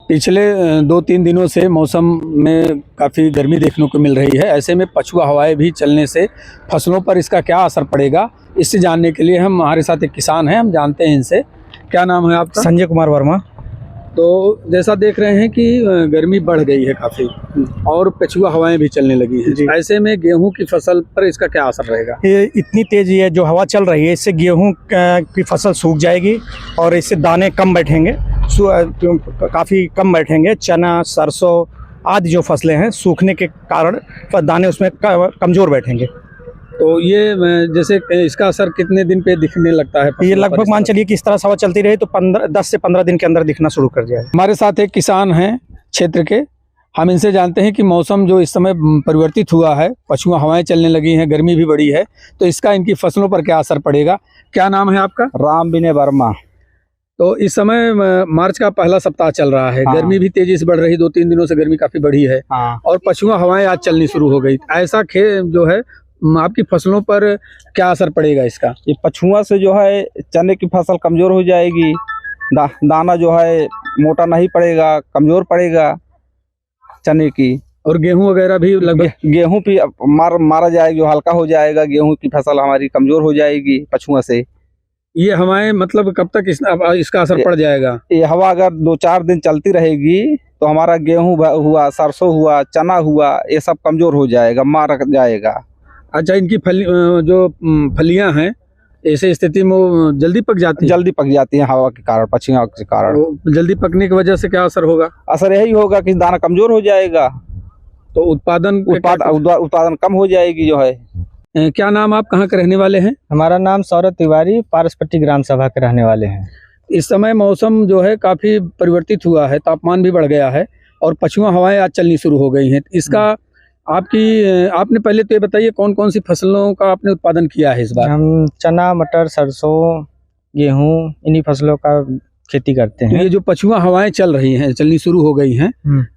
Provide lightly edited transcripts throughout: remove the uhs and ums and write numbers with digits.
पिछले 2-3 दिनों से मौसम में काफ़ी गर्मी देखने को मिल रही है। ऐसे में पछुआ हवाएं भी चलने से फसलों पर इसका क्या असर पड़ेगा, इससे जानने के लिए हमारे साथ एक किसान हैं, हम जानते हैं इनसे। क्या नाम है आपका? संजय कुमार वर्मा। तो जैसा देख रहे हैं कि गर्मी बढ़ गई है काफ़ी और पछुआ हवाएं भी चलने लगी हैं। ऐसे में गेहूं की फसल पर इसका क्या असर रहेगा? ये इतनी तेज़ है जो हवा चल रही है, इससे गेहूं की फसल सूख जाएगी और इससे दाने कम बैठेंगे, काफ़ी कम बैठेंगे। चना, सरसों आदि जो फसलें हैं सूखने के कारण दाने उसमें कमज़ोर बैठेंगे। तो ये जैसे इसका असर कितने दिन पे दिखने लगता है? ये लगभग मान चलिए कि इस तरह हवा चलती रही तो 10 से 15 दिन के अंदर दिखना शुरू कर जाए। हमारे साथ एक किसान हैं क्षेत्र के, हम इनसे जानते हैं कि मौसम जो इस समय परिवर्तित हुआ है, पछुआ हवाएं चलने लगी हैं, गर्मी भी बढ़ी है, तो इसका इनकी फसलों पर क्या असर पड़ेगा? क्या नाम है आपका? राम विनय वर्मा। तो इस समय मार्च का पहला सप्ताह चल रहा है। गर्मी भी तेजी से बढ़ रही, 2-3 दिनों से गर्मी काफी बढ़ी है और पछुआ हवाएं आज चलनी शुरू हो गई। ऐसा जो है आपकी फसलों पर क्या असर पड़ेगा इसका? ये पछुआ से जो है चने की फसल कमज़ोर हो जाएगी, दाना जो है मोटा नहीं पड़ेगा, कमज़ोर पड़ेगा चने की। और गेहूं वगैरह भी लगभग गेहूं भी मारा जाएगा, जो हल्का हो जाएगा। गेहूं की फसल हमारी कमज़ोर हो जाएगी पछुआ से। ये हवाएं मतलब कब तक इसका असर पड़ जाएगा? ये हवा अगर 2-4 दिन चलती रहेगी तो हमारा गेहूं हुआ, सरसों हुआ, चना हुआ, ये सब कमज़ोर हो जाएगा, मार जाएगा। अच्छा, इनकी फलियां हैं, ऐसे स्थिति में वो जल्दी पक जाती है? जल्दी पक जाती हैं हवा के कारण, पछुआ के कारण। तो जल्दी पकने की वजह से क्या असर होगा? असर यही होगा कि दाना कमज़ोर हो जाएगा, तो उत्पादन कम हो जाएगी जो है। क्या नाम, आप कहाँ के रहने वाले हैं? हमारा नाम सौरभ तिवारी, पारसपट्टी ग्राम सभा के रहने वाले हैं। इस समय मौसम जो है काफ़ी परिवर्तित हुआ है, तापमान भी बढ़ गया है और पछुआ हवाएं आज चलनी शुरू हो गई हैं। इसका आपने पहले तो ये बताइए कौन कौन सी फसलों का आपने उत्पादन किया है इस बार? हम चना, मटर, सरसों, गेहूं इन्हीं फसलों का खेती करते हैं। तो ये जो पछुआ हवाएं चल रही हैं, चलनी शुरू हो गई हैं,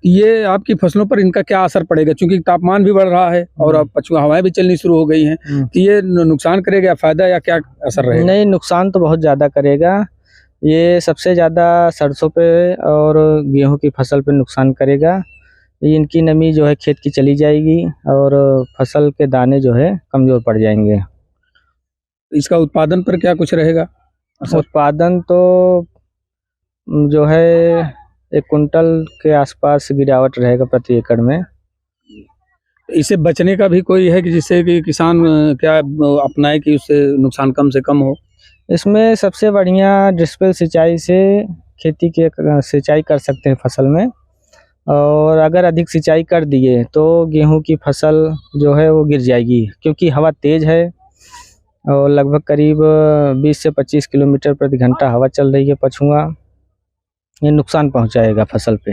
ये आपकी फसलों पर इनका क्या असर पड़ेगा? क्योंकि तापमान भी बढ़ रहा है और अब पछुआ हवाएं भी चलनी शुरू हो गई हैं, तो ये नुकसान करेगा, फायदा या क्या असर रहेगा? नहीं, नुकसान तो बहुत ज़्यादा करेगा। ये सबसे ज़्यादा सरसों पे और गेहूं की फसल पे नुकसान करेगा। इनकी नमी जो है खेत की चली जाएगी और फसल के दाने जो है कमज़ोर पड़ जाएंगे। इसका उत्पादन पर क्या कुछ रहेगा? उत्पादन तो जो है 1 कुंटल के आसपास गिरावट रहेगा प्रति एकड़ में। इससे बचने का भी कोई है कि जिससे कि किसान क्या अपनाए कि उससे नुकसान कम से कम हो? इसमें सबसे बढ़िया ड्रिप सिंचाई से खेती के सिंचाई कर सकते हैं फसल में, और अगर अधिक सिंचाई कर दिए तो गेहूं की फसल जो है वो गिर जाएगी, क्योंकि हवा तेज़ है और लगभग करीब 20 से 25 किलोमीटर प्रति घंटा हवा चल रही है पछुआ। ये नुकसान पहुंचाएगा फसल पे।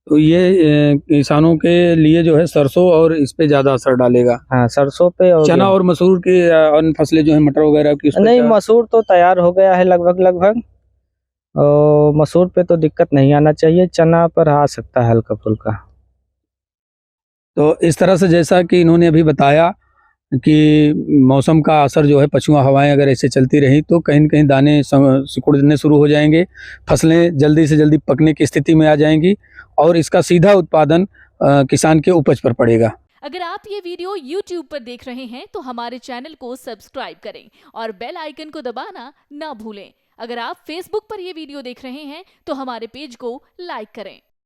तो ये किसानों के लिए जो है सरसों और इस पे ज़्यादा असर डालेगा। हाँ, सरसों पे और चना और मसूर की अन्य फसलें जो है मटर वगैरह की नहीं, मसूर तो तैयार हो गया है लगभग, और मसूर पे तो दिक्कत नहीं आना चाहिए। चना पर आ सकता है हल्का फुल्का। तो इस तरह से जैसा कि इन्होंने अभी बताया कि मौसम का असर जो है, पछुआ हवाएं अगर ऐसे चलती रही तो कहीं न कहीं दाने सिकुड़ने शुरू हो जाएंगे, फसलें जल्दी से जल्दी पकने की स्थिति में आ जाएंगी और इसका सीधा उत्पादन किसान के उपज पर पड़ेगा। अगर आप ये वीडियो YouTube पर देख रहे हैं तो हमारे चैनल को सब्सक्राइब करें और बेल आइकन को दबाना ना भूलें। अगर आप Facebook पर ये वीडियो देख रहे हैं तो हमारे पेज को लाइक करें।